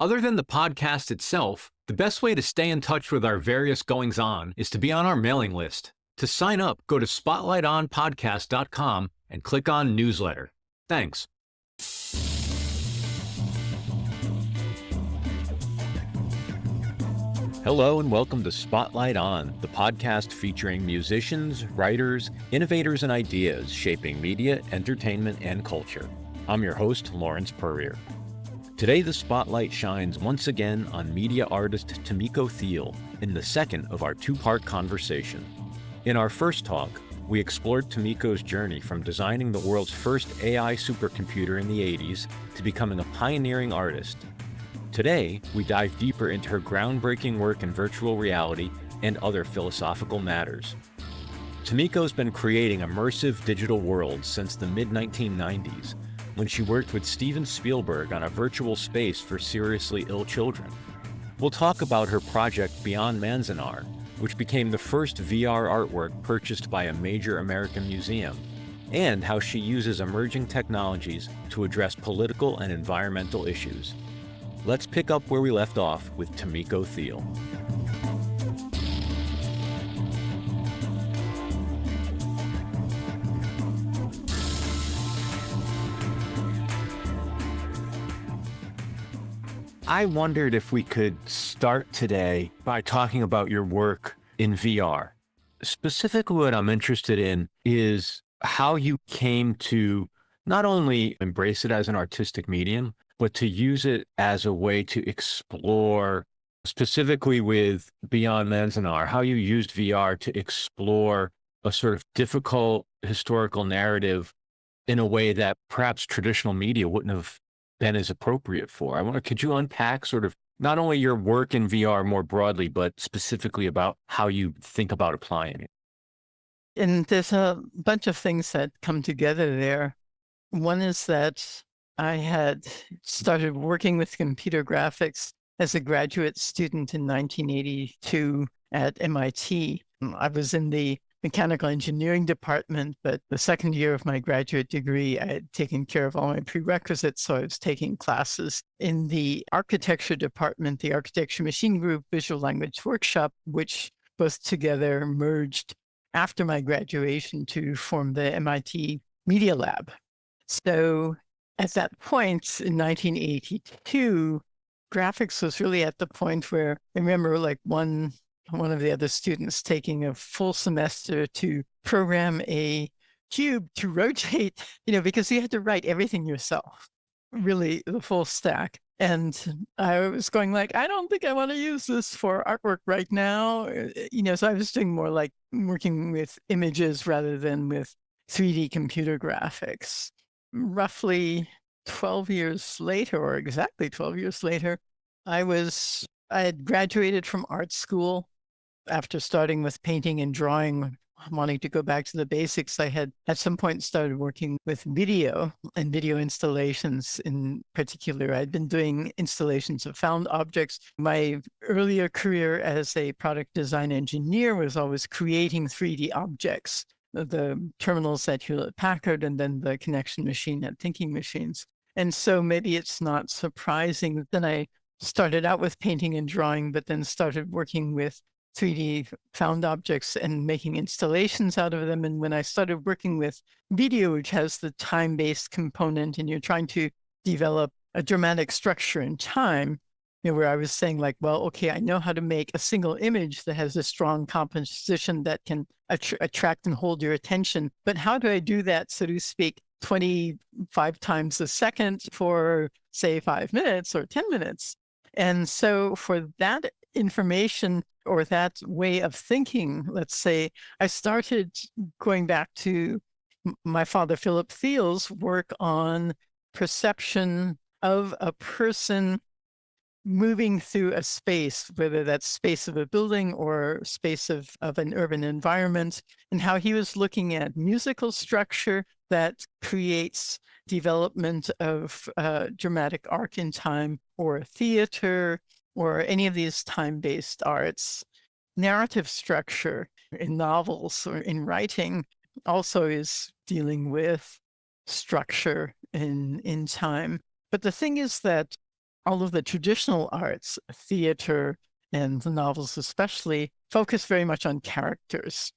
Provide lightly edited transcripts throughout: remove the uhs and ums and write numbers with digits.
Other than the podcast itself, the best way to stay in touch with our various goings-on is to be on our mailing list. To sign up, go to spotlightonpodcast.com and click on Newsletter. Thanks. Hello and welcome to Spotlight On, the podcast featuring musicians, writers, innovators, and ideas shaping media, entertainment, and culture. I'm your host, Lawrence Purrier. Today, the spotlight shines once again on media artist Tamiko Thiel in the second of our two-part conversation. In our first talk, we explored Tamiko's journey from designing the world's first AI supercomputer in the 80s to becoming a pioneering artist. Today, we dive deeper into her groundbreaking work in virtual reality and other philosophical matters. Tamiko's been creating immersive digital worlds since the mid-1990s, when she worked with Steven Spielberg on a virtual space for seriously ill children. We'll talk about her project Beyond Manzanar, which became the first VR artwork purchased by a major American museum, and how she uses emerging technologies to address political and environmental issues. Let's pick up where we left off with Tamiko Thiel. I wondered if we could start today by talking about your work in VR. Specifically, what I'm interested in is how you came to not only embrace it as an artistic medium, but to use it as a way to explore, specifically with Beyond Manzanar, how you used VR to explore a sort of difficult historical narrative in a way that perhaps traditional media wouldn't have been as appropriate for. Could you unpack sort of not only your work in VR more broadly, but specifically about how you think about applying it? And there's a bunch of things that come together there. One is that I had started working with computer graphics as a graduate student in 1982 at MIT. I was in the mechanical engineering department, but the second year of my graduate degree, I had taken care of all my prerequisites, so I was taking classes in the architecture department, the Architecture Machine Group Visual Language Workshop, which both together merged after my graduation to form the MIT Media Lab. So at that point in 1982, graphics was really at the point where I remember like one of the other students taking a full semester to program a cube to rotate, because you had to write everything yourself, really the full stack. And I was going like, I don't think I want to use this for artwork right now. So I was doing more like working with images rather than with 3D computer graphics. Roughly 12 years later, or exactly 12 years later, I had graduated from art school. After starting with painting and drawing, wanting to go back to the basics, I had at some point started working with video and video installations in particular. I'd been doing installations of found objects. My earlier career as a product design engineer was always creating 3D objects, the terminals at Hewlett-Packard and then the connection machine at Thinking Machines. And so maybe it's not surprising that then I started out with painting and drawing, but then started working with 3D found objects and making installations out of them. And when I started working with video, which has the time-based component, and you're trying to develop a dramatic structure in time, where I was saying like, well, okay, I know how to make a single image that has a strong composition that can attract and hold your attention. But how do I do that, so to speak, 25 times a second for, say, 5 minutes or 10 minutes? And so for that information or that way of thinking, let's say, I started going back to my father, Philip Thiel's work on perception of a person moving through a space, whether that's space of a building or space of an urban environment, and how he was looking at musical structure that creates development of dramatic arc in time, or theater, or any of these time-based arts. Narrative structure in novels or in writing also is dealing with structure in time. But the thing is that all of the traditional arts, theater and novels especially, focus very much on characters,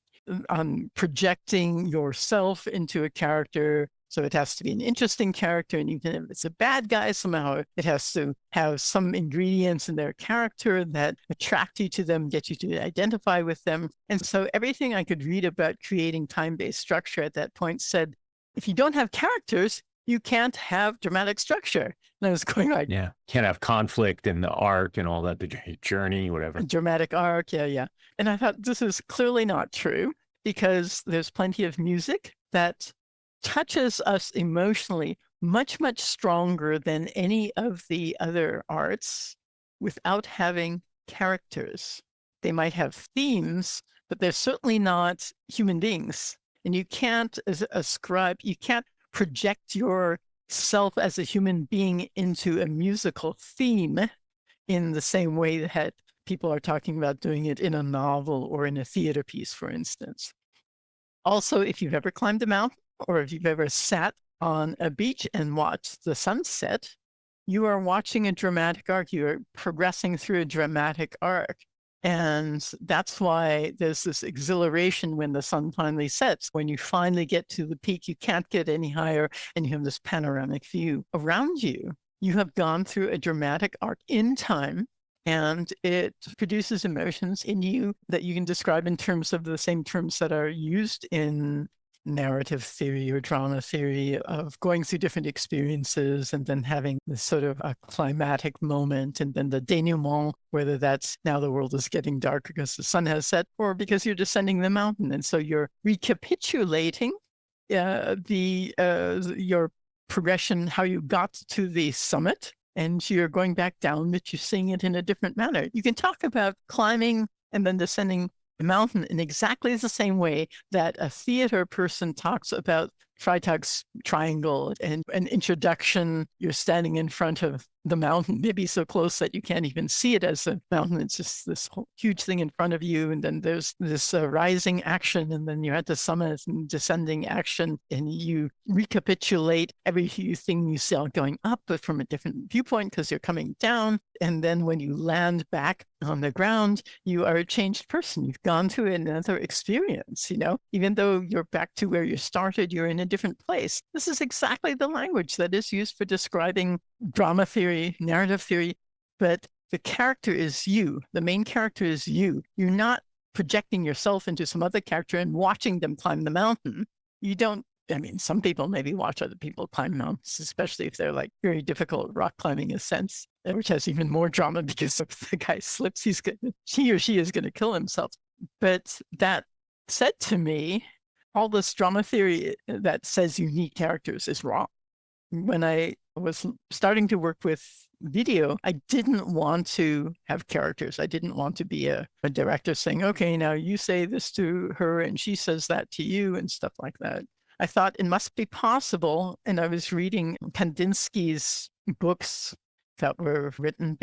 on projecting yourself into a character. So it has to be an interesting character. And even if it's a bad guy, somehow it has to have some ingredients in their character that attract you to them, get you to identify with them. And so everything I could read about creating time-based structure at that point said, if you don't have characters, you can't have dramatic structure. And I was going like, Yeah. Can't have conflict in the arc and all that, the journey, whatever. dramatic arc. Yeah. And I thought this is clearly not true because there's plenty of music that touches us emotionally much, much stronger than any of the other arts without having characters. They might have themes, but they're certainly not human beings. And you can't ascribe, you can't project yourself as a human being into a musical theme in the same way that people are talking about doing it in a novel or in a theater piece, for instance. Also, if you've ever climbed a mountain or if you've ever sat on a beach and watched the sunset, you are watching a dramatic arc. You're progressing through a dramatic arc. And that's why there's this exhilaration when the sun finally sets. When you finally get to the peak, you can't get any higher, and you have this panoramic view around you. You have gone through a dramatic arc in time, and it produces emotions in you that you can describe in terms of the same terms that are used in narrative theory or drama theory, of going through different experiences and then having this sort of a climatic moment, and then the denouement, whether that's now the world is getting dark because the sun has set or because you're descending the mountain. And so you're recapitulating your progression, how you got to the summit, and you're going back down, but you're seeing it in a different manner. You can talk about climbing and then descending the mountain in exactly the same way that a theater person talks about Freytag's triangle and an introduction. You're standing in front of the mountain, maybe so close that you can't even see it as a mountain. It's just this whole huge thing in front of you. And then there's this rising action, and then you're at the summit and descending action, and you recapitulate everything you saw going up, but from a different viewpoint because you're coming down. And then when you land back on the ground, you are a changed person. You've gone through another experience, even though you're back to where you started, you're in a different place. This is exactly the language that is used for describing drama theory, narrative theory, but the character is you. The main character is you. You're not projecting yourself into some other character and watching them climb the mountain. You don't, some people maybe watch other people climb mountains, especially if they're like very difficult rock climbing ascents, which has even more drama because if the guy slips, he or she is going to kill himself. But that said to me, all this drama theory that says you need characters is wrong. When I was starting to work with video, I didn't want to have characters. I didn't want to be a director saying, okay, now you say this to her and she says that to you and stuff like that. I thought it must be possible. And I was reading Kandinsky's books that were written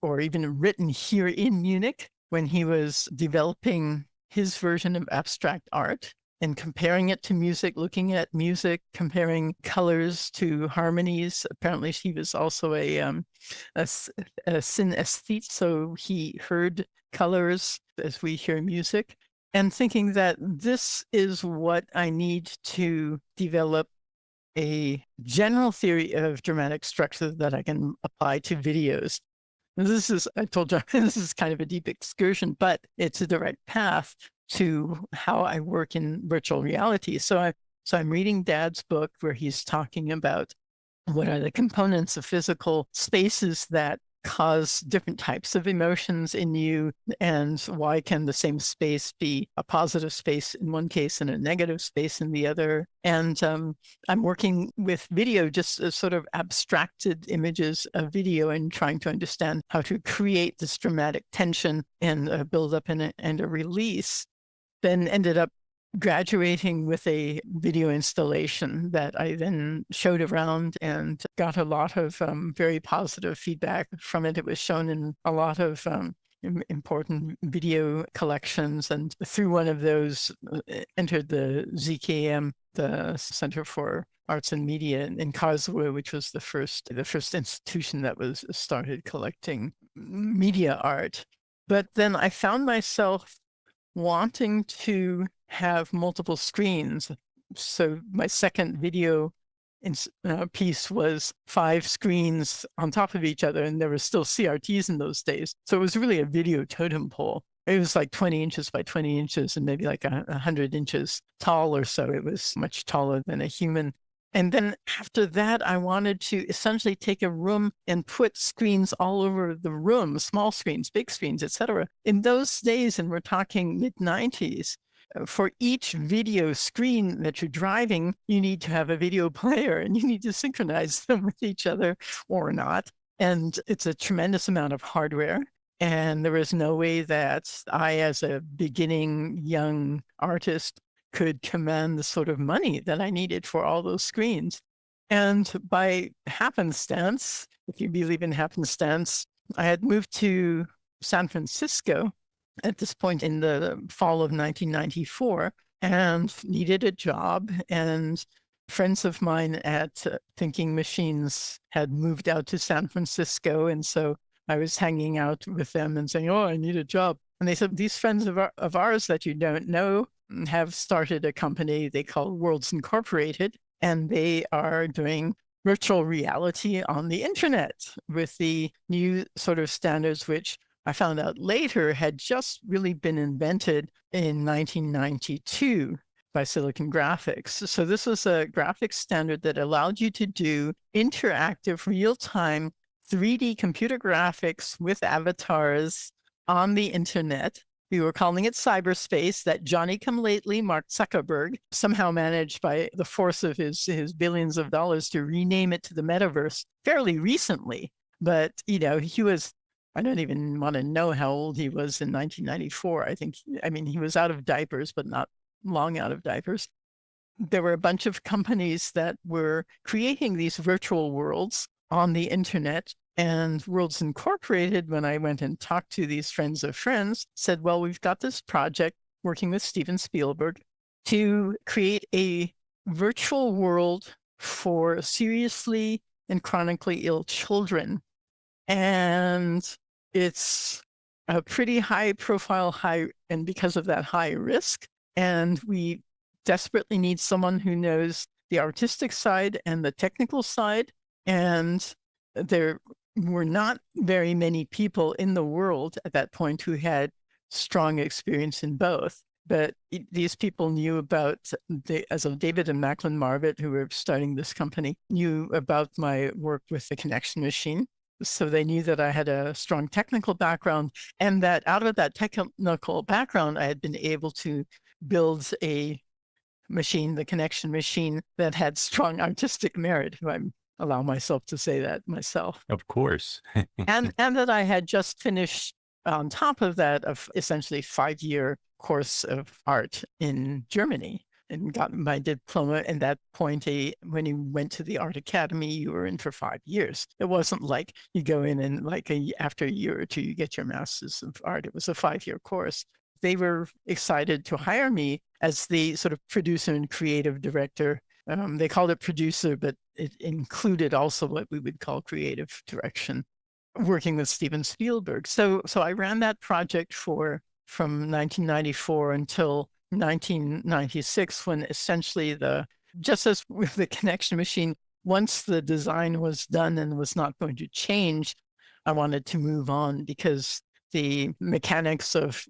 or even written here in Munich when he was developing his version of abstract art and comparing it to music, looking at music, comparing colors to harmonies. Apparently, he was also a synesthete, so he heard colors as we hear music, and thinking that this is what I need to develop a general theory of dramatic structure that I can apply to videos. I told you, this is kind of a deep excursion, but it's a direct path to how I work in virtual reality. So I'm reading Dad's book where he's talking about what are the components of physical spaces that cause different types of emotions in you, and why can the same space be a positive space in one case and a negative space in the other. And I'm working with video, just as sort of abstracted images of video, and trying to understand how to create this dramatic tension and a buildup and a release. Then ended up graduating with a video installation that I then showed around and got a lot of very positive feedback from it. It was shown in a lot of important video collections, and through one of those entered the ZKM, the Center for Arts and Media in Karlsruhe, which was the first institution that was started collecting media art. But then I found myself wanting to have multiple screens. So my second video piece was 5 screens on top of each other, and there were still CRTs in those days. So it was really a video totem pole. It was like 20 inches by 20 inches and maybe like 100 inches tall or so. It was much taller than a human. And then after that, I wanted to essentially take a room and put screens all over the room, small screens, big screens, etc. In those days, and we're talking mid-90s, for each video screen that you're driving, you need to have a video player and you need to synchronize them with each other or not. And it's a tremendous amount of hardware. And there was no way that I, as a beginning young artist, could command the sort of money that I needed for all those screens. And by happenstance, if you believe in happenstance, I had moved to San Francisco at this point in the fall of 1994 and needed a job. And friends of mine at Thinking Machines had moved out to San Francisco. And so I was hanging out with them and saying, oh, I need a job. And they said, these friends of ours that you don't know have started a company they call Worlds Incorporated, and they are doing virtual reality on the internet with the new sort of standards, which I found out later had just really been invented in 1992 by Silicon Graphics. So this was a graphics standard that allowed you to do interactive, real-time 3D computer graphics with avatars on the internet. We were calling it cyberspace. That Johnny-come-lately Mark Zuckerberg somehow managed by the force of his billions of dollars to rename it to the metaverse fairly recently. But, you know, I don't even want to know how old he was in 1994. He was out of diapers, but not long out of diapers. There were a bunch of companies that were creating these virtual worlds on the internet. And Worlds Incorporated, when I went and talked to these friends of friends, said, well, we've got this project working with Steven Spielberg to create a virtual world for seriously and chronically ill children. And it's a pretty high profile, and because of that, high risk. And we desperately need someone who knows the artistic side and the technical side. And there were not very many people in the world at that point who had strong experience in both. But these people knew about, as of David and Macklin Marvett, who were starting this company, knew about my work with the Connection Machine. So they knew that I had a strong technical background, and that out of that technical background, I had been able to build a machine, the Connection Machine, that had strong artistic merit. I allow myself to say that myself. Of course. and that I had just finished, on top of that, of essentially 5-year course of art in Germany, and got my diploma. At that point, when you went to the art academy, you were in for 5 years. It wasn't like you go in and after a year or two, you get your master's of art. It was a 5-year course. They were excited to hire me as the sort of producer and creative director. They called it producer, but it included also what we would call creative direction, working with Steven Spielberg. So I ran that project from 1994 until 1996, when essentially just as with the Connection Machine, once the design was done and was not going to change, I wanted to move on, because the mechanics of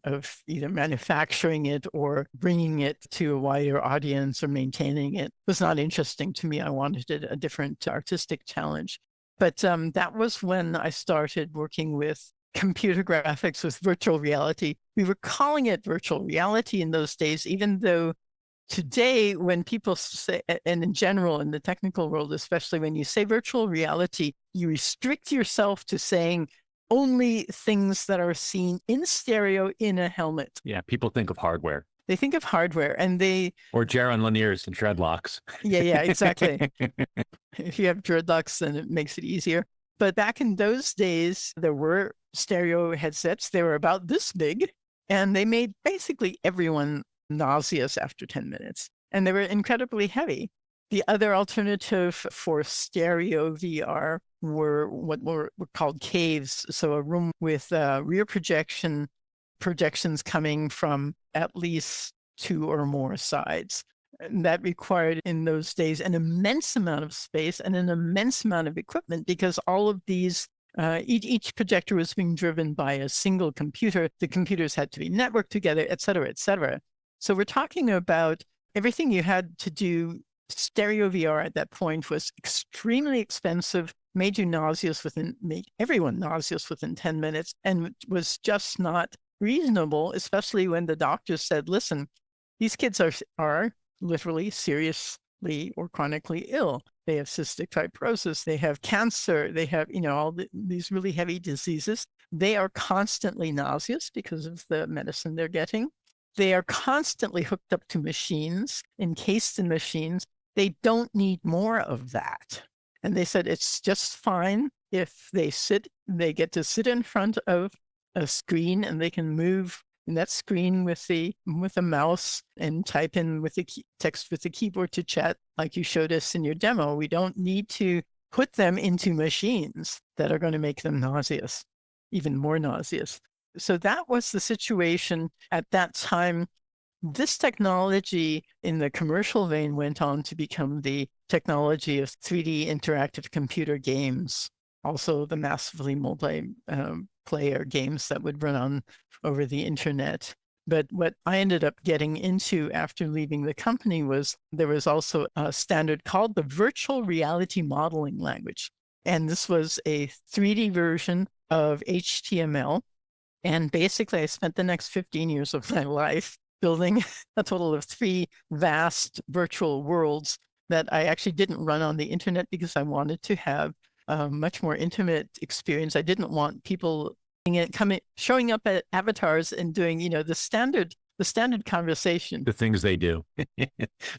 either manufacturing it or bringing it to a wider audience or maintaining it was not interesting to me. I wanted a different artistic challenge. But that was when I started working with computer graphics with virtual reality. We were calling it virtual reality in those days, even though today, when people say, and in general, in the technical world, especially when you say virtual reality, you restrict yourself to saying only things that are seen in stereo in a helmet. Yeah, people think of hardware. They think of hardware, and or Jaron Lanier's and dreadlocks. Yeah, exactly. If you have dreadlocks, then it makes it easier. But back in those days, there were stereo headsets. They were about this big, and they made basically everyone nauseous after 10 minutes. And they were incredibly heavy. The other alternative for stereo VR were what were called caves. So a room with rear projections coming from at least two or more sides. And that required in those days an immense amount of space and an immense amount of equipment, because all of these, each projector was being driven by a single computer. The computers had to be networked together, et cetera, et cetera. So we're talking about everything you had to do. Stereo VR at that point was extremely expensive, made everyone nauseous within 10 minutes, and was just not reasonable, especially when the doctors said, listen, these kids are literally seriously or chronically ill. They have cystic fibrosis, they have cancer, they have, these really heavy diseases. They are constantly nauseous because of the medicine they're getting. They are constantly hooked up to machines, encased in machines. They don't need more of that. And they said it's just fine if they get to sit in front of a screen, and they can move in that screen with a mouse and type in with the text with the keyboard to chat, like you showed us in your demo. We don't need to put them into machines that are going to make them nauseous, even more nauseous. So that was the situation at that time. This technology in the commercial vein went on to become the technology of 3D interactive computer games, also the massively multiplayer games that would run on over the internet. But what I ended up getting into after leaving the company was there was also a standard called the virtual reality modeling language. And this was a 3D version of HTML. And basically, I spent the next 15 years of my life building a total of 3 vast virtual worlds that I actually didn't run on the internet because I wanted to have a much more intimate experience. I didn't want people showing up at avatars and doing, the standard conversation. The things they do,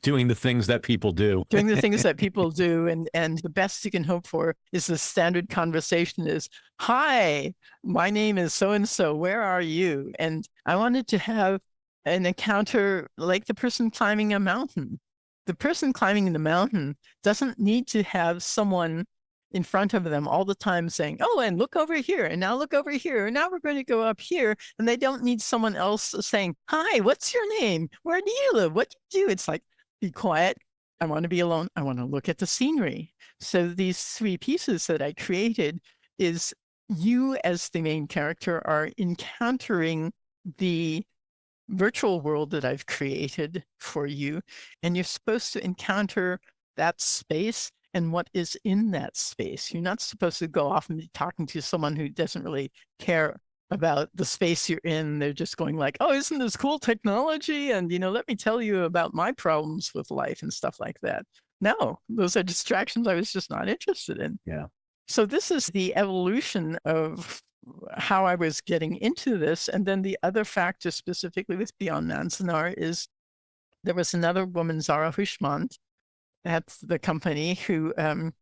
doing the things that people do. Doing the things that people do. And the best you can hope for is the standard conversation is, hi, my name is so-and-so, where are you? And I wanted to have an encounter like the person climbing a mountain. The person climbing the mountain doesn't need to have someone in front of them all the time saying, oh, and look over here, and now look over here, and now we're going to go up here. And they don't need someone else saying, hi, what's your name? Where do you live? What do you do? It's like, be quiet. I want to be alone. I want to look at the scenery. So these 3 pieces that I created is you as the main character are encountering the virtual world that I've created for you, and you're supposed to encounter that space and what is in that space. You're not supposed to go off and be talking to someone who doesn't really care about the space you're in. They're just going like, oh, isn't this cool technology? And, let me tell you about my problems with life and stuff like that. No, those are distractions I was just not interested in. Yeah. So this is the evolution of how I was getting into this. And then the other factor specifically with Beyond Manzanar is there was another woman, Zara Houshmand, at the company who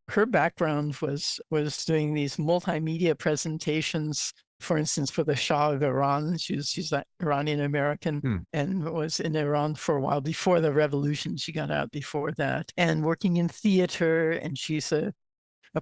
her background was doing these multimedia presentations, for instance, for the Shah of Iran. She's an Iranian-American and was in Iran for a while before the revolution. She got out before that, and working in theater. And she's a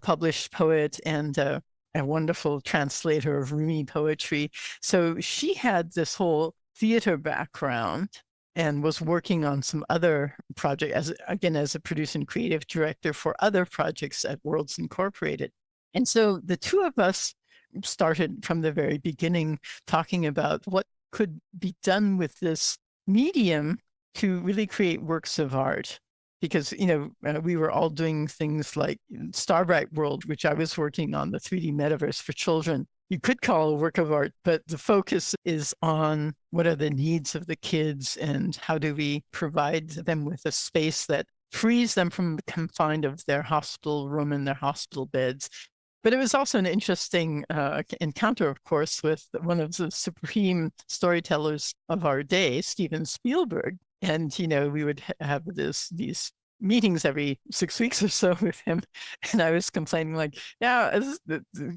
published poet and a wonderful translator of Rumi poetry. So she had this whole theater background and was working on some other project as a producer and creative director for other projects at Worlds Incorporated. And so the 2 of us started from the very beginning talking about what could be done with this medium to really create works of art. Because, we were all doing things like Starbright World, which I was working on, the 3D metaverse for children. You could call a work of art, but the focus is on what are the needs of the kids and how do we provide them with a space that frees them from the confine of their hospital room and their hospital beds. But it was also an interesting encounter, of course, with one of the supreme storytellers of our day, Steven Spielberg. And, we would have these meetings every 6 weeks or so with him. And I was complaining like, yeah,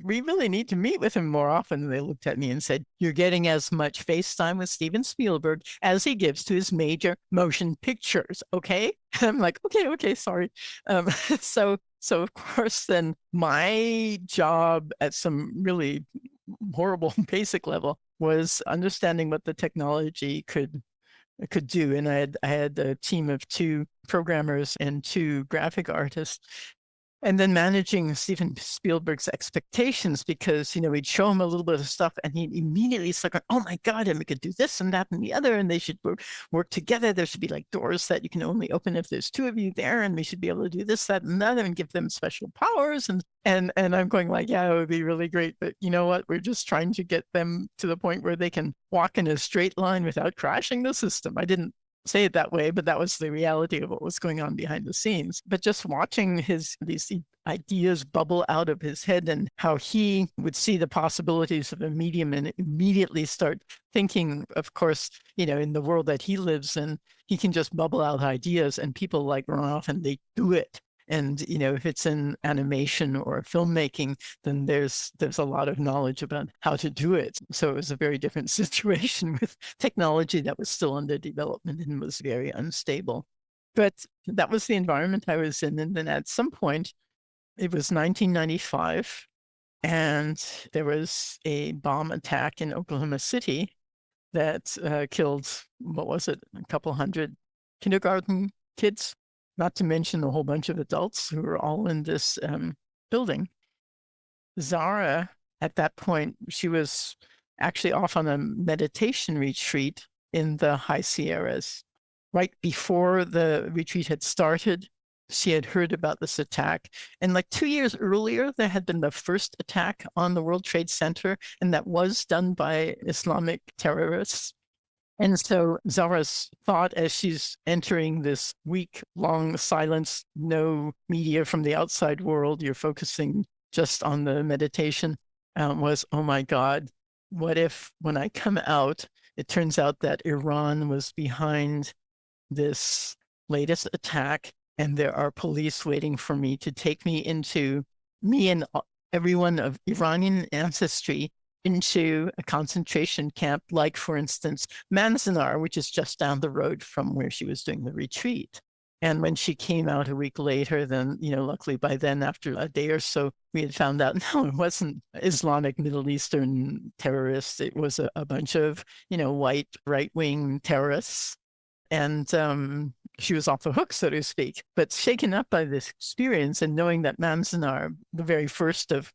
we really need to meet with him more often. And they looked at me and said, you're getting as much FaceTime with Steven Spielberg as he gives to his major motion pictures. Okay. And I'm like, okay, sorry. So of course, then my job at some really horrible basic level was understanding what the technology could do. And I had a team of 2 programmers and 2 graphic artists. And then managing Steven Spielberg's expectations, because, we'd show him a little bit of stuff and he'd immediately start, oh my God, and we could do this and that and the other, and they should work together. There should be like doors that you can only open if there's 2 of you there, and we should be able to do this, that, and that, and give them special powers. And I'm going like, yeah, it would be really great. But you know what? We're just trying to get them to the point where they can walk in a straight line without crashing the system. I didn't say it that way, but that was the reality of what was going on behind the scenes. But just watching these ideas bubble out of his head and how he would see the possibilities of a medium and immediately start thinking, of course, in the world that he lives in, he can just bubble out ideas and people like run off and they do it. And, if it's in animation or filmmaking, then there's a lot of knowledge about how to do it. So it was a very different situation with technology that was still under development and was very unstable. But that was the environment I was in. And then at some point, it was 1995, and there was a bomb attack in Oklahoma City that killed, a couple hundred kindergarten kids, not to mention a whole bunch of adults who were all in this building. Zara, at that point, she was actually off on a meditation retreat in the high Sierras. Right before the retreat had started, she had heard about this attack. And like 2 years earlier, there had been the first attack on the World Trade Center, and that was done by Islamic terrorists. And so Zara's thought, as she's entering this week-long silence, no media from the outside world, you're focusing just on the meditation, was, oh my God, what if when I come out, it turns out that Iran was behind this latest attack, and there are police waiting for me to take me and everyone of Iranian ancestry into a concentration camp, like, for instance, Manzanar, which is just down the road from where she was doing the retreat. And when she came out a week later, then, luckily by then, after a day or so, we had found out, no, it wasn't Islamic Middle Eastern terrorists. It was a bunch of, white right-wing terrorists. And she was off the hook, so to speak. But shaken up by this experience and knowing that Manzanar, the very first of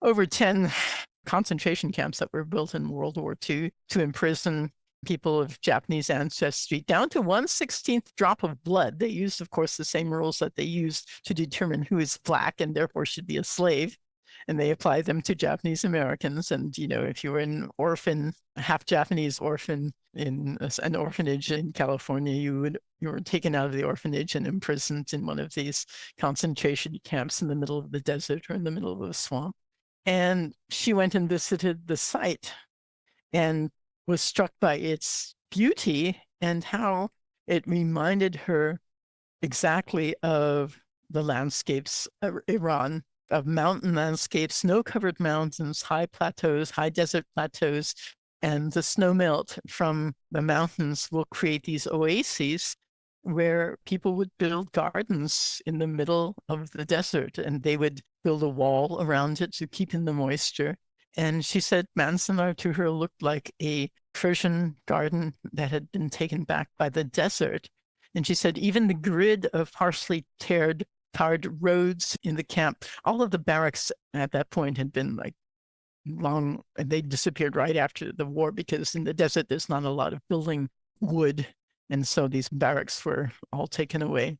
over 10 concentration camps that were built in World War II to imprison people of Japanese ancestry, down to 1/16th drop of blood. They used, of course, the same rules that they used to determine who is Black and therefore should be a slave. And they applied them to Japanese Americans. And, if you were an orphan, a half Japanese orphan in an orphanage in California, you were taken out of the orphanage and imprisoned in one of these concentration camps in the middle of the desert or in the middle of a swamp. And she went and visited the site and was struck by its beauty and how it reminded her exactly of the landscapes of Iran, of mountain landscapes, snow-covered mountains, high plateaus, high desert plateaus, and the snow melt from the mountains will create these oases where people would build gardens in the middle of the desert, and they would build a wall around it to keep in the moisture. And she said Manzanar to her looked like a Persian garden that had been taken back by the desert. And she said even the grid of harshly tarred roads in the camp, all of the barracks at that point had been like long, and they disappeared right after the war because in the desert there's not a lot of building wood. And so these barracks were all taken away.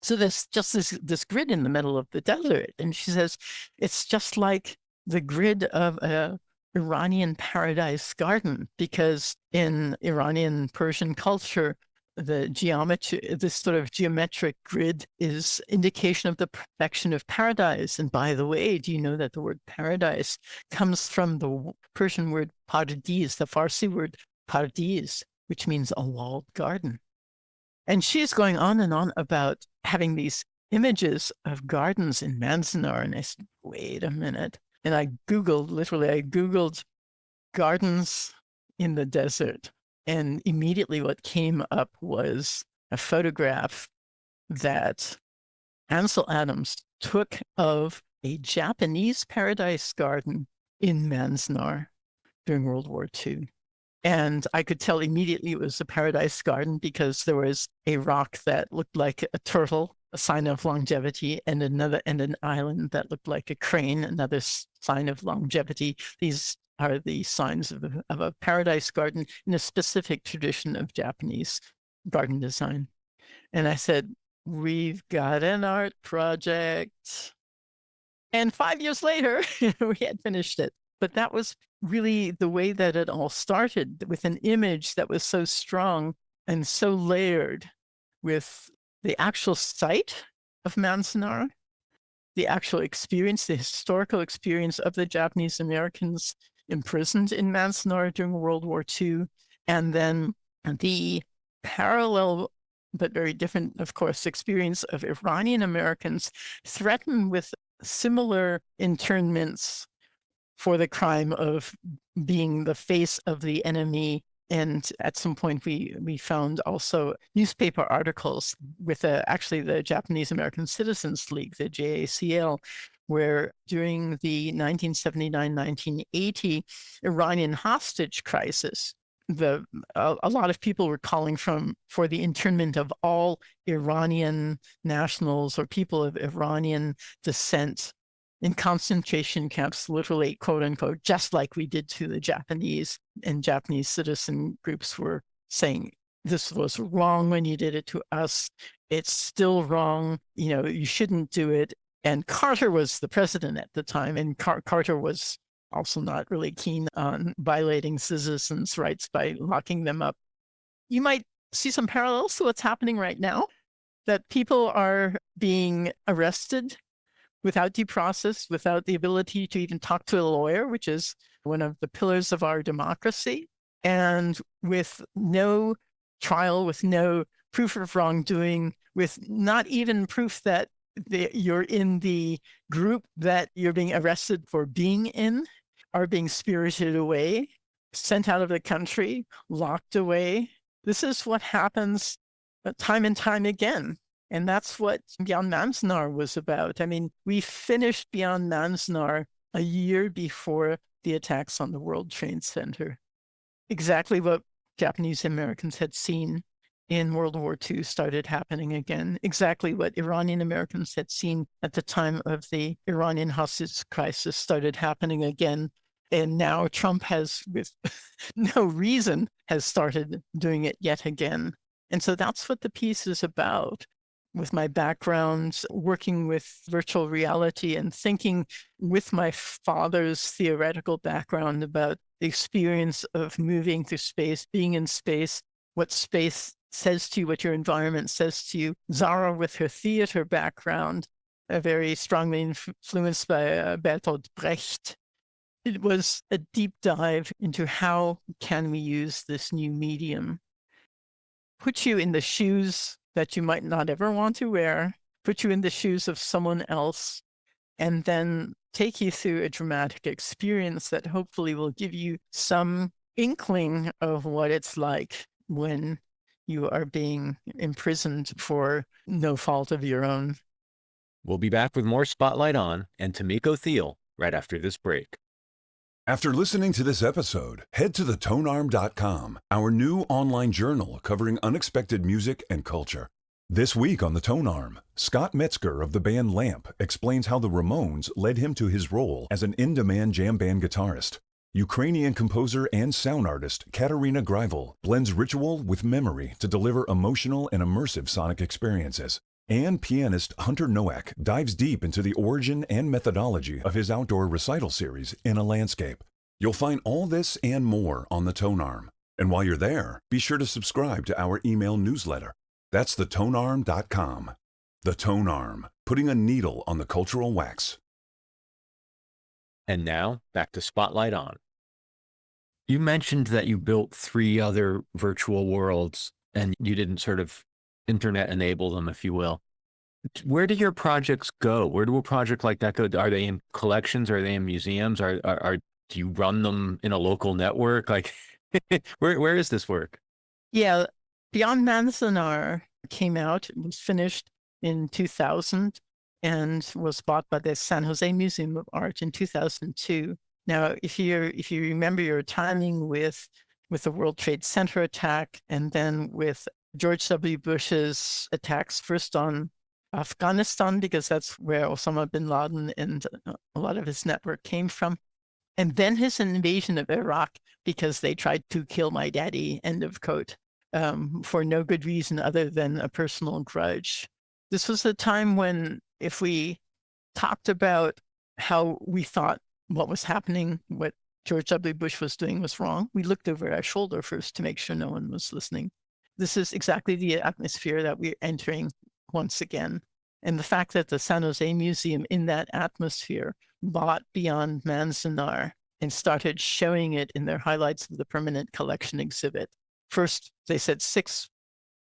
So there's just this grid in the middle of the desert. And she says, it's just like the grid of a Iranian paradise garden, because in Iranian Persian culture, the geometry, this sort of geometric grid is indication of the perfection of paradise. And by the way, do you know that the word paradise comes from the Persian word paradis, the Farsi word paradis, which means a walled garden. And she's going on and on about having these images of gardens in Manzanar. And I said, wait a minute. And I Googled gardens in the desert. And immediately what came up was a photograph that Ansel Adams took of a Japanese paradise garden in Manzanar during World War II. And I could tell immediately it was a paradise garden because there was a rock that looked like a turtle, a sign of longevity, and an island that looked like a crane, another sign of longevity. These are the signs of a paradise garden in a specific tradition of Japanese garden design. And I said, we've got an art project. And 5 years later, we had finished it. But that was really the way that it all started, with an image that was so strong and so layered with the actual site of Manzanar, the actual experience, the historical experience of the Japanese Americans imprisoned in Manzanar during World War II, and then the parallel but very different, of course, experience of Iranian Americans threatened with similar internments for the crime of being the face of the enemy. And at some point, we found also newspaper articles with actually the Japanese American Citizens League, the JACL, where during the 1979-1980 Iranian hostage crisis, a lot of people were calling for the internment of all Iranian nationals or people of Iranian descent in concentration camps, literally, quote unquote, just like we did to the Japanese. And Japanese citizen groups were saying, this was wrong when you did it to us. It's still wrong. You shouldn't do it. And Carter was the president at the time. And Carter was also not really keen on violating citizens' rights by locking them up. You might see some parallels to what's happening right now, that people are being arrested without due process, without the ability to even talk to a lawyer, which is one of the pillars of our democracy, and with no trial, with no proof of wrongdoing, with not even proof that you're in the group that you're being arrested for being in, are being spirited away, sent out of the country, locked away. This is what happens time and time again. And that's what Beyond Manzanar was about. I mean, we finished Beyond Manzanar a year before the attacks on the World Trade Center. Exactly what Japanese Americans had seen in World War II started happening again. Exactly what Iranian Americans had seen at the time of the Iranian hostage crisis started happening again. And now Trump has, with no reason, has started doing it yet again. And so that's what the piece is about. With my background working with virtual reality and thinking with my father's theoretical background about the experience of moving through space, being in space, what space says to you, what your environment says to you. Zara, with her theater background, very strongly influenced by Bertolt Brecht. It was a deep dive into how can we use this new medium. Put you in the shoes that you might not ever want to wear, put you in the shoes of someone else, and then take you through a dramatic experience that hopefully will give you some inkling of what it's like when you are being imprisoned for no fault of your own. We'll be back with more Spotlight On and Tamiko Thiel right after this break. After listening to this episode, head to thetonearm.com, our new online journal covering unexpected music and culture. This week on The Tone Arm, Scott Metzger of the band Lamp explains how the Ramones led him to his role as an in-demand jam band guitarist. Ukrainian composer and sound artist Katerina Greivel blends ritual with memory to deliver emotional and immersive sonic experiences. And pianist Hunter Nowak dives deep into the origin and methodology of his outdoor recital series, In a Landscape. You'll find all this and more on The Tone Arm. And while you're there, be sure to subscribe to our email newsletter. That's thetonearm.com. The Tone Arm, putting a needle on the cultural wax. And now, back to Spotlight On. You mentioned that you built 3 other virtual worlds, and you didn't sort of internet enable them, if you will. Where do your projects go? Where do a project like that go? Are they in collections? Are they in museums? Do you run them in a local network? Like, where is this work? Yeah, Beyond Manzanar came out, it was finished in 2000 and was bought by the San Jose Museum of Art in 2002. Now, if you remember your timing with the World Trade Center attack and then with George W. Bush's attacks first on Afghanistan, because that's where Osama bin Laden and a lot of his network came from, and then his invasion of Iraq because they tried to kill my daddy, end of quote, for no good reason other than a personal grudge. This was a time when, if we talked about how we thought what was happening, what George W. Bush was doing was wrong, we looked over our shoulder first to make sure no one was listening. This is exactly the atmosphere that we're entering once again. And the fact that the San Jose Museum in that atmosphere bought Beyond Manzanar and started showing it in their highlights of the permanent collection exhibit. First, they said 6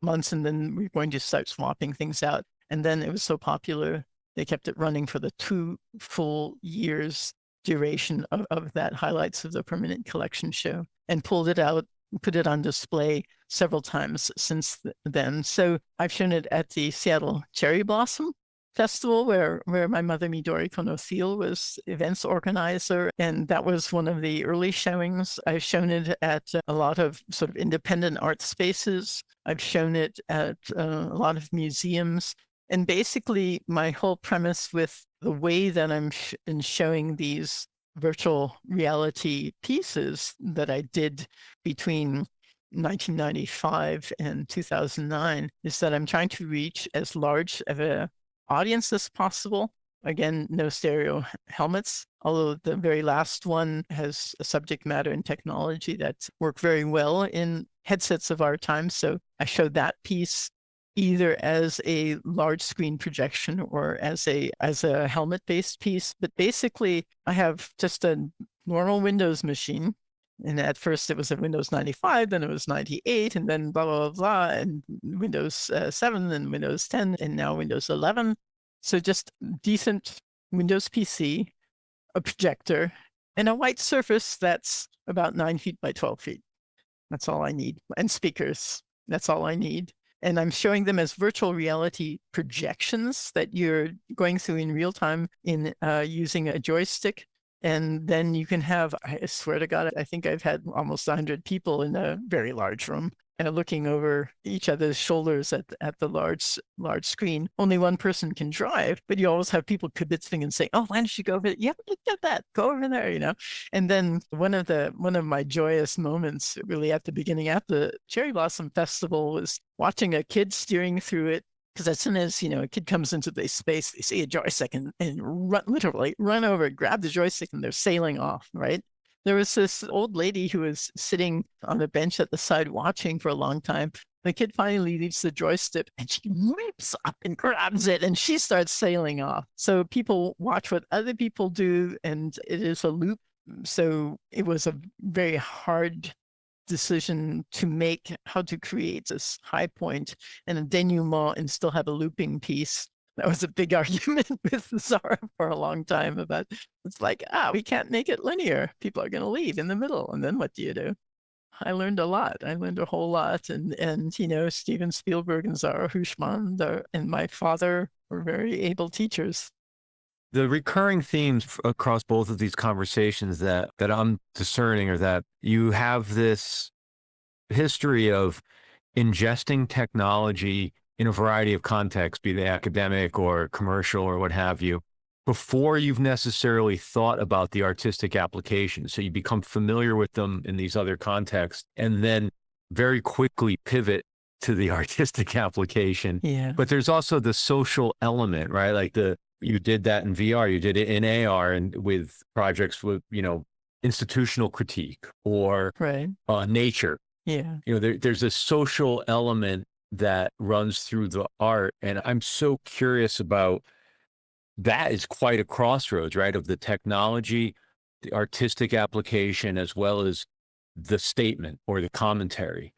months, and then we're going to start swapping things out. And then it was so popular, they kept it running for the 2 full years duration of that highlights of the permanent collection show, and pulled it out, put it on display several times since then. So I've shown it at the Seattle Cherry Blossom Festival, where my mother, Midori Kono Thiel, was events organizer, and that was one of the early showings. I've shown it at a lot of sort of independent art spaces. I've shown it at a lot of museums. And basically, my whole premise with the way that I'm showing these virtual reality pieces that I did between 1995 and 2009 is that I'm trying to reach as large of an audience as possible. Again, no stereo helmets, although the very last one has a subject matter and technology that work very well in headsets of our time. So I showed that piece either as a large screen projection or as a helmet-based piece. But basically, I have just a normal Windows machine. And at first it was a Windows 95, then it was 98, and then blah, blah, blah, and Windows 7 and Windows 10, and now Windows 11. So just decent Windows PC, a projector, and a white surface that's about 9 feet by 12 feet. That's all I need. And speakers. That's all I need. And I'm showing them as virtual reality projections that you're going through in real time in using a joystick. And then you can have, I swear to God, I think I've had almost 100 people in a very large room looking over each other's shoulders at the large screen. Only one person can drive, but you always have people kibitzing and saying, "Oh, why don't you go over there? Yeah, look at that. Go over there," you know. And then one of my joyous moments, really at the beginning at the Cherry Blossom Festival, was watching a kid steering through it. Because as soon as, a kid comes into the space, they see a joystick and literally run over, grab the joystick, and they're sailing off, right? There was this old lady who was sitting on a bench at the side watching for a long time. The kid finally leaves the joystick and she leaps up and grabs it and she starts sailing off. So people watch what other people do, and it is a loop. So it was a very hard decision to make, how to create this high point and a denouement and still have a looping piece. That was a big argument with Zara for a long time about, it's like, we can't make it linear. People are going to leave in the middle. And then what do you do? I learned a lot. I learned a whole lot. And Steven Spielberg and Zara Houshmand and my father were very able teachers. The recurring themes across both of these conversations that I'm discerning are that you have this history of ingesting technology in a variety of contexts, be they academic or commercial or what have you, before you've necessarily thought about the artistic application. So you become familiar with them in these other contexts and then very quickly pivot to the artistic application. Yeah. But there's also the social element, right? Like you did that in VR, you did it in AR, and with projects with, institutional critique or right. Nature. Yeah. There's a social element that runs through the art. And I'm so curious about that. Is quite a crossroads, right? Of the technology, the artistic application, as well as the statement or the commentary.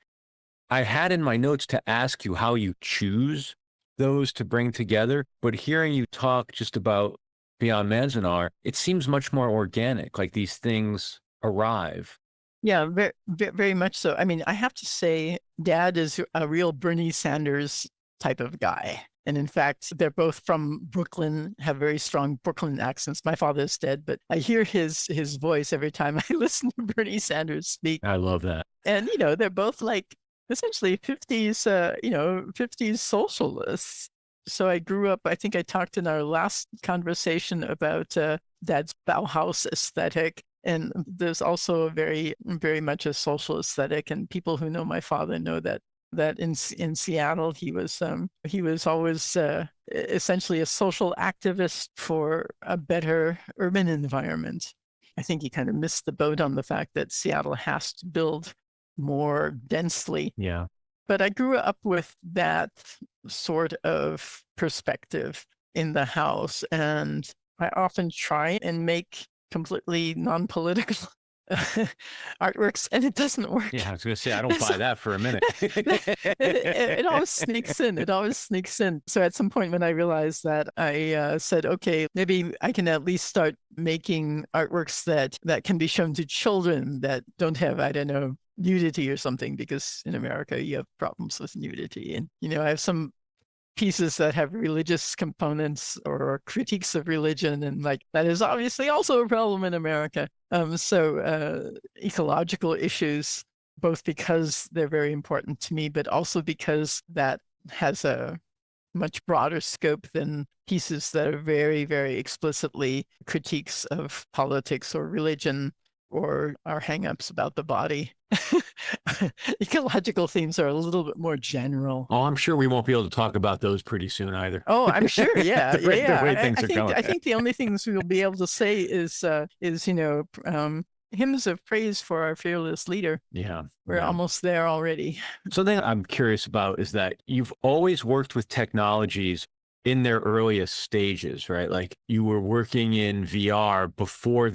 I had in my notes to ask you how you choose those to bring together. But hearing you talk just about Beyond Manzanar, it seems much more organic, like these things arrive. Yeah, very, very much so. I mean, I have to say, Dad is a real Bernie Sanders type of guy. And in fact, they're both from Brooklyn, have very strong Brooklyn accents. My father is dead, but I hear his voice every time I listen to Bernie Sanders speak. I love that. And, they're both like essentially 50s, 50s socialists. So I grew up, I think I talked in our last conversation about Dad's Bauhaus aesthetic. And there's also a very, very much a social aesthetic. And people who know my father know that in Seattle, he was always essentially a social activist for a better urban environment. I think he kind of missed the boat on the fact that Seattle has to build more densely. Yeah. But I grew up with that sort of perspective in the house. And I often try and make completely non-political artworks, and it doesn't work. Yeah, I was going to say, I don't buy that for a minute. It always sneaks in. It always sneaks in. So at some point when I realized that, I said, okay, maybe I can at least start making artworks that can be shown to children that don't have, I don't know, nudity or something, because in America you have problems with nudity. And, I have some pieces that have religious components or critiques of religion, and like that is obviously also a problem in America. So ecological issues, both because they're very important to me, but also because that has a much broader scope than pieces that are very, very explicitly critiques of politics or religion or our hang-ups about the body. Ecological themes are a little bit more general. Oh, I'm sure we won't be able to talk about those pretty soon either. Oh, I'm sure. Yeah. the way things are going. I think the only things we'll be able to say is hymns of praise for our fearless leader. Yeah. We're almost there already. Something I'm curious about is that you've always worked with technologies in their earliest stages, right? Like you were working in VR before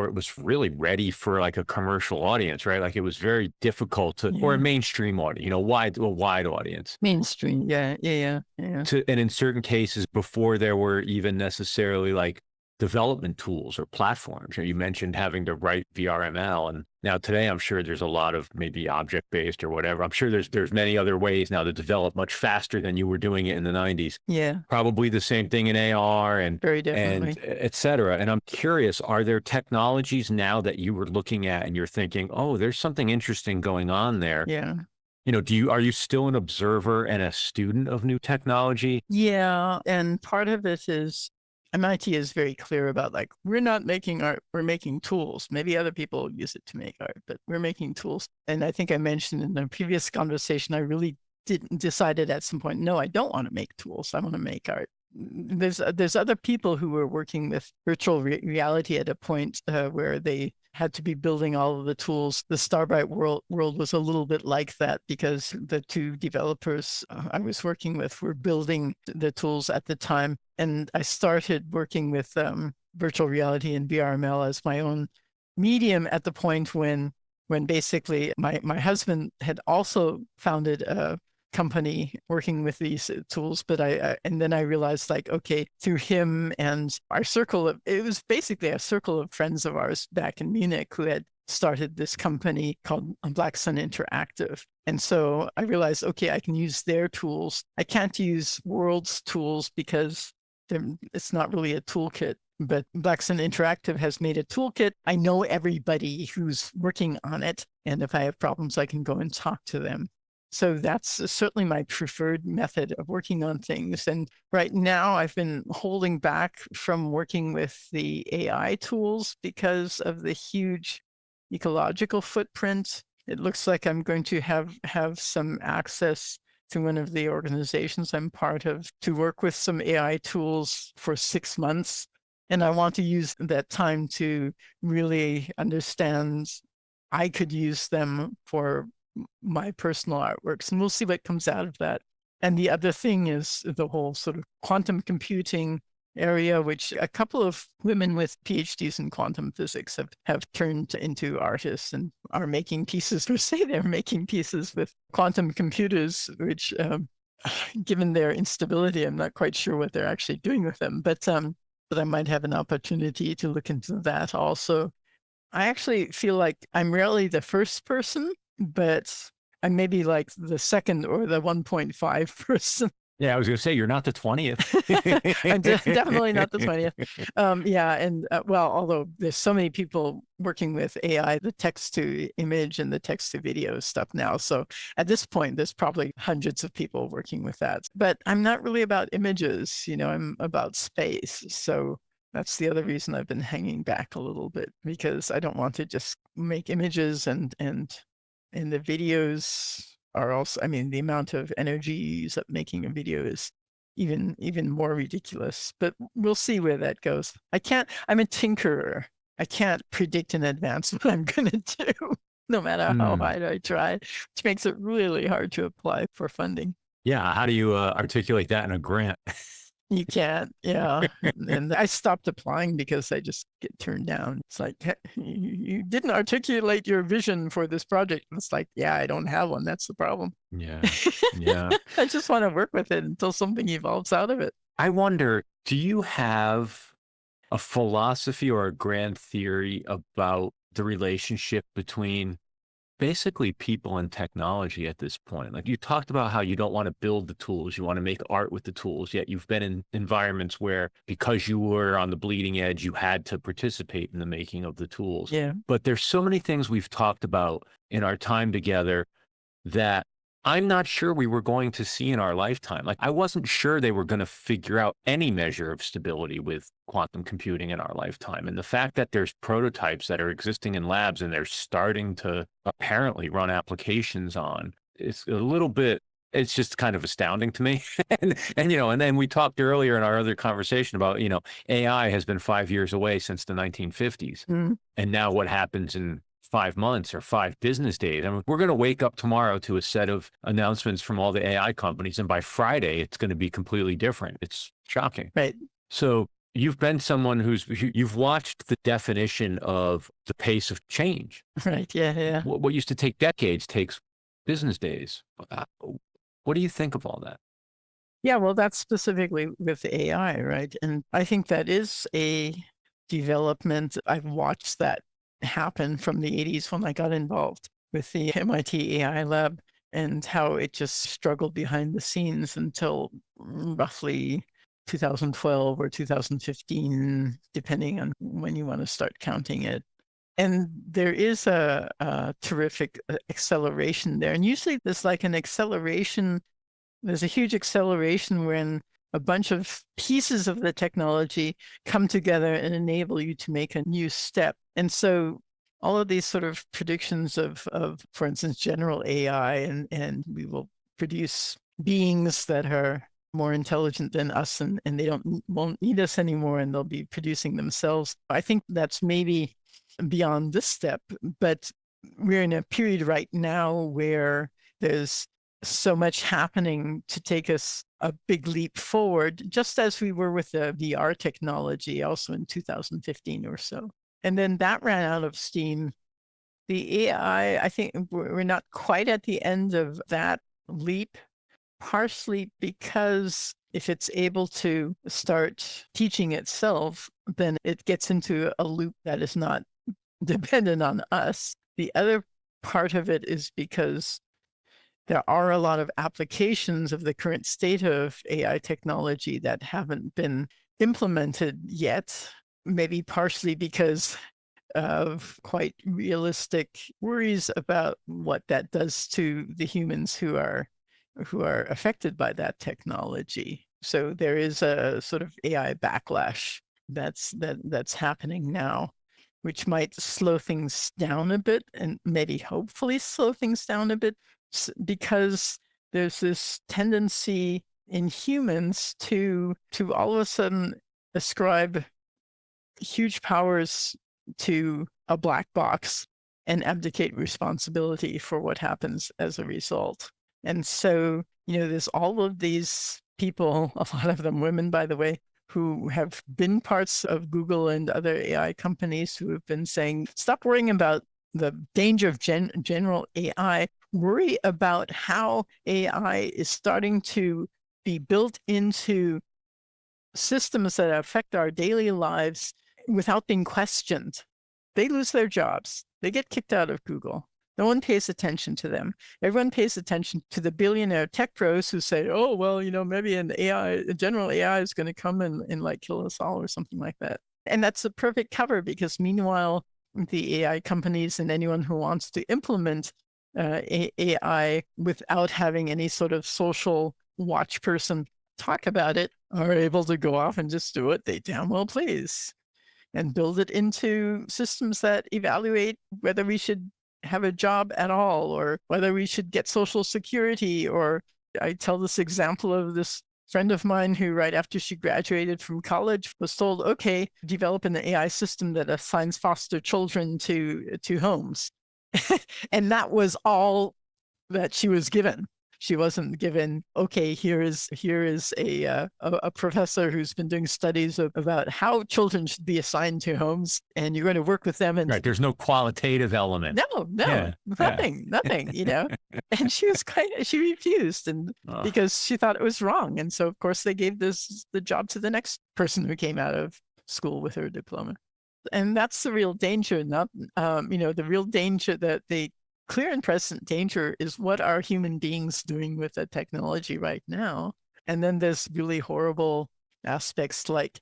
it was really ready for like a commercial audience, right? Like it was very difficult or a mainstream audience, a wide audience. Mainstream, yeah. And in certain cases, before there were even necessarily like development tools or platforms. You mentioned having to write VRML, and now today I'm sure there's a lot of maybe object-based or whatever. I'm sure there's many other ways now to develop much faster than you were doing it in the 90s. Yeah. Probably the same thing in AR and very definitely, and et cetera. And I'm curious, are there technologies now that you were looking at and you're thinking, oh, there's something interesting going on there? Yeah. Are you still an observer and a student of new technology? Yeah. And part of it is MIT is very clear about like, we're not making art, we're making tools. Maybe other people use it to make art, but we're making tools. And I think I mentioned in the previous conversation, I really decided at some point, no, I don't want to make tools. I want to make art. There's other people who were working with virtual reality at a point where they had to be building all of the tools. The Starbright World was a little bit like that, because the two developers I was working with were building the tools at the time. And I started working with virtual reality and VRML as my own medium at the point when basically my husband had also founded a company working with these tools, but and then I realized, like, okay, through him and it was basically a circle of friends of ours back in Munich who had started this company called Black Sun Interactive. And so I realized, okay, I can use their tools. I can't use World's tools because it's not really a toolkit. But Black Sun Interactive has made a toolkit. I know everybody who's working on it. And if I have problems, I can go and talk to them. So that's certainly my preferred method of working on things. And right now I've been holding back from working with the AI tools because of the huge ecological footprint. It looks like I'm going to have some access to one of the organizations I'm part of to work with some AI tools for 6 months. And I want to use that time to really understand I could use them for my personal artworks, and we'll see what comes out of that. And the other thing is the whole sort of quantum computing area, which a couple of women with PhDs in quantum physics have turned into artists and are making pieces, or say they're making pieces with quantum computers, which given their instability, I'm not quite sure what they're actually doing with them, but I might have an opportunity to look into that also. I actually feel like I'm rarely the first person, but I may be like the second or the 1.5 person. Yeah, I was going to say, you're not the 20th. I'm definitely not the 20th. Yeah. And well, although there's so many people working with AI, the text to image and the text to video stuff now. So at this point, there's probably hundreds of people working with that. But I'm not really about images, I'm about space. So that's the other reason I've been hanging back a little bit, because I don't want to just make images and the videos are also, the amount of energy used up making a video is even more ridiculous, but we'll see where that goes. I'm a tinkerer. I can't predict in advance what I'm going to do, no matter how hard I try, which makes it really hard to apply for funding. Yeah. How do you articulate that in a grant? You can't, yeah. And I stopped applying because I just get turned down. It's like, you didn't articulate your vision for this project. And it's like, yeah, I don't have one. That's the problem. Yeah. Yeah. I just want to work with it until something evolves out of it. I wonder, do you have a philosophy or a grand theory about the relationship between basically people and technology at this point? Like, you talked about how you don't want to build the tools, you want to make art with the tools, yet you've been in environments where, because you were on the bleeding edge, you had to participate in the making of the tools. Yeah. But there's so many things we've talked about in our time together that I'm not sure we were going to see in our lifetime. Like, I wasn't sure they were going to figure out any measure of stability with quantum computing in our lifetime. And the fact that there's prototypes that are existing in labs and they're starting to apparently run applications on, it's a little bit, it's just kind of astounding to me. and then we talked earlier in our other conversation about, AI has been 5 years away since the 1950s. And now what happens in 5 months or 5 business days? I mean, we're going to wake up tomorrow to a set of announcements from all the AI companies, and by Friday, it's going to be completely different. It's shocking. Right. So you've been someone you've watched the definition of the pace of change. Right. Yeah. What used to take decades takes business days. What do you think of all that? Yeah, well, that's specifically with AI, right? And I think that is a development. I've watched that happen from the 80s when I got involved with the MIT AI lab, and how it just struggled behind the scenes until roughly 2012 or 2015, depending on when you want to start counting it. And there is a terrific acceleration there. And usually there's like an acceleration, there's a huge acceleration when a bunch of pieces of the technology come together and enable you to make a new step. And so all of these sort of predictions of for instance, general AI, and we will produce beings that are more intelligent than us, and they won't need us anymore, and they'll be producing themselves. I think that's maybe beyond this step, but we're in a period right now where there's so much happening to take us a big leap forward, just as we were with the VR technology also in 2015 or so. And then that ran out of steam. The AI, I think we're not quite at the end of that leap, partially because if it's able to start teaching itself, then it gets into a loop that is not dependent on us. The other part of it is because there are a lot of applications of the current state of AI technology that haven't been implemented yet, maybe partially because of quite realistic worries about what that does to the humans who are affected by that technology. So there is a sort of AI backlash that's happening now, which might slow things down a bit, and maybe hopefully slow things down a bit, because there's this tendency in humans to all of a sudden ascribe huge powers to a black box and abdicate responsibility for what happens as a result. And so, there's all of these people, a lot of them women, by the way, who have been parts of Google and other AI companies, who have been saying, stop worrying about the danger of general AI. worry about how AI is starting to be built into systems that affect our daily lives without being questioned. They lose their jobs. They get kicked out of Google. No one pays attention to them. Everyone pays attention to the billionaire tech pros who say, oh, well, maybe a general AI is going to come and like kill us all or something like that. And that's a perfect cover, because meanwhile, the AI companies and anyone who wants to implement AI without having any sort of social watch person talk about it are able to go off and just do what they damn well please and build it into systems that evaluate whether we should have a job at all, or whether we should get Social Security. Or I tell this example of this friend of mine who, right after she graduated from college, was told, okay, develop an AI system that assigns foster children to homes. And that was all that she was given. She wasn't given, okay, here is a professor who's been doing studies about how children should be assigned to homes, and you're going to work with them. And right, there's no qualitative element. No, nothing, And she refused, and because she thought it was wrong. And so, of course, they gave the job to the next person who came out of school with her diploma. And that's the real danger, not, the real danger, that the clear and present danger is what are human beings doing with the technology right now. And then there's really horrible aspects like,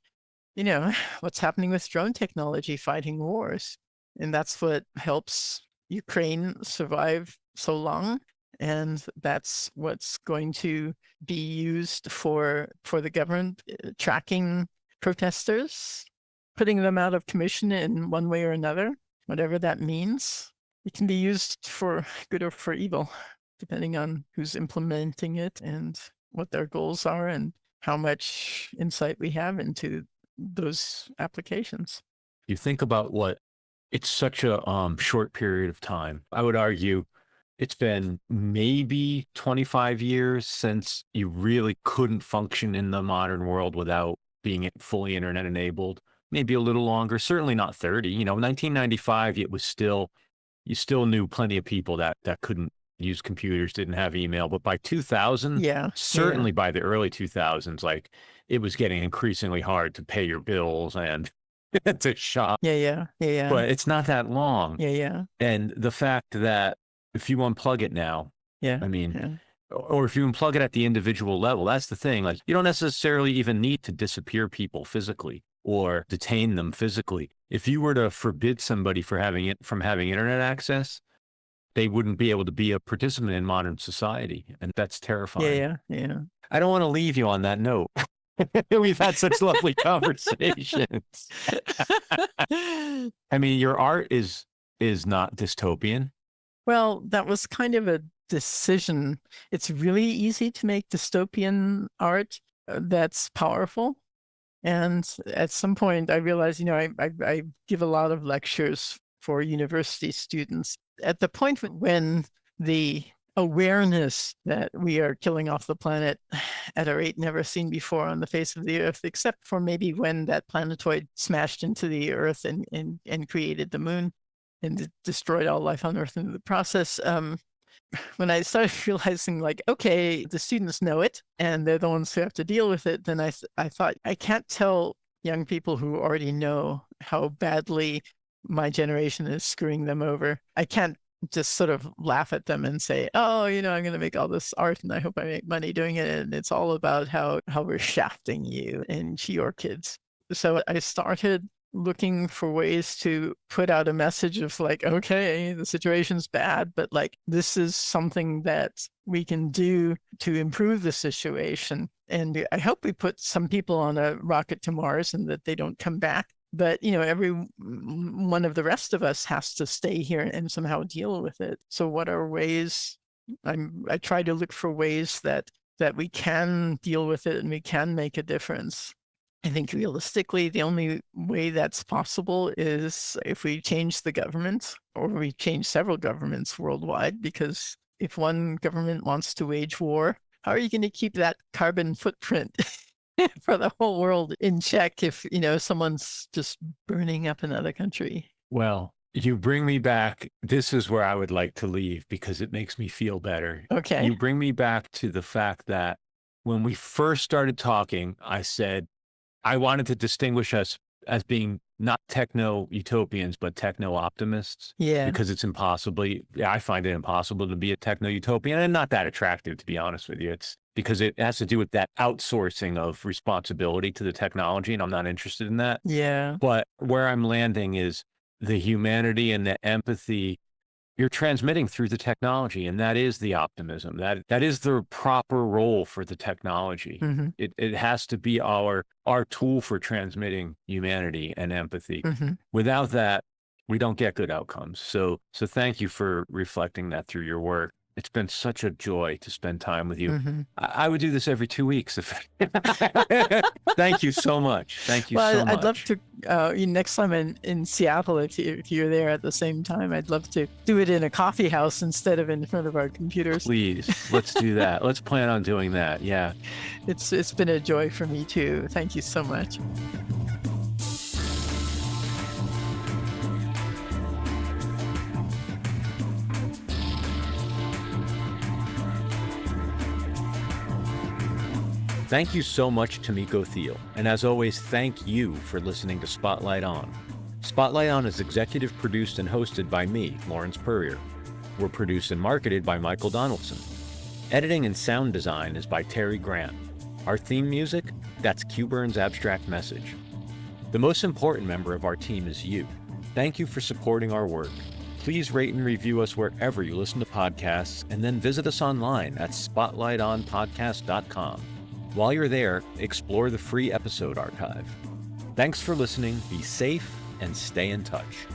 what's happening with drone technology fighting wars. And that's what helps Ukraine survive so long. And that's what's going to be used for the government tracking protesters, putting them out of commission in one way or another, whatever that means. It can be used for good or for evil, depending on who's implementing it and what their goals are and how much insight we have into those applications. You think about it's such a short period of time. I would argue it's been maybe 25 years since you really couldn't function in the modern world without being fully internet enabled. Maybe a little longer, certainly not 30. 1995, it was still, you still knew plenty of people that couldn't use computers, didn't have email. But by 2000, certainly by the early 2000s, like it was getting increasingly hard to pay your bills and to shop. Yeah. But it's not that long. Yeah. And the fact that if you unplug it now, or if you unplug it at the individual level, that's the thing. Like, you don't necessarily even need to disappear people physically or detain them physically. If you were to forbid somebody from having internet access, they wouldn't be able to be a participant in modern society. And that's terrifying. Yeah. I don't want to leave you on that note. We've had such lovely conversations. I mean, your art is not dystopian. Well, that was kind of a decision. It's really easy to make dystopian art that's powerful. And at some point I realized, I give a lot of lectures for university students. At the point when the awareness that we are killing off the planet at a rate never seen before on the face of the Earth, except for maybe when that planetoid smashed into the Earth and created the moon and destroyed all life on Earth in the process. When I started realizing, like, okay, the students know it and they're the ones who have to deal with it, then I thought, I can't tell young people who already know how badly my generation is screwing them over. I can't just sort of laugh at them and say, oh, I'm going to make all this art and I hope I make money doing it. And it's all about how we're shafting you and your kids. So I started looking for ways to put out a message of like, okay, the situation's bad, but like, this is something that we can do to improve the situation. And I hope we put some people on a rocket to Mars and that they don't come back. But, every one of the rest of us has to stay here and somehow deal with it. So what are ways? I try to look for ways that we can deal with it and we can make a difference. I think realistically, the only way that's possible is if we change the government or we change several governments worldwide, because if one government wants to wage war, how are you going to keep that carbon footprint for the whole world in check if, someone's just burning up another country? Well, You bring me back. This is where I would like to leave because it makes me feel better. Okay. You bring me back to the fact that when we first started talking, I said I wanted to distinguish us as being not techno-utopians, but techno-optimists. Yeah. Because it's I find it impossible to be a techno-utopian and not that attractive, to be honest with you. It's because it has to do with that outsourcing of responsibility to the technology, and I'm not interested in that. Yeah. But where I'm landing is the humanity and the empathy you're transmitting through the technology, and that is the optimism. That is the proper role for the technology. Mm-hmm. It has to be our tool for transmitting humanity and empathy. Mm-hmm. Without that, we don't get good outcomes. So thank you for reflecting that through your work. It's been such a joy to spend time with you. Mm-hmm. I would do this every 2 weeks. Thank you so much. Thank you so much. I'd love to, next time in Seattle, if you're there at the same time, I'd love to do it in a coffee house instead of in front of our computers. Please, let's do that. Let's plan on doing that. Yeah. It's been a joy for me too. Thank you so much. Thank you so much, Tamiko Thiel. And as always, thank you for listening to Spotlight On. Spotlight On is executive produced and hosted by me, Lawrence Purrier. We're produced and marketed by Michael Donaldson. Editing and sound design is by Terry Grant. Our theme music, that's Q-Burn's Abstract Message. The most important member of our team is you. Thank you for supporting our work. Please rate and review us wherever you listen to podcasts, and then visit us online at spotlightonpodcast.com. While you're there, explore the free episode archive. Thanks for listening, be safe, and stay in touch.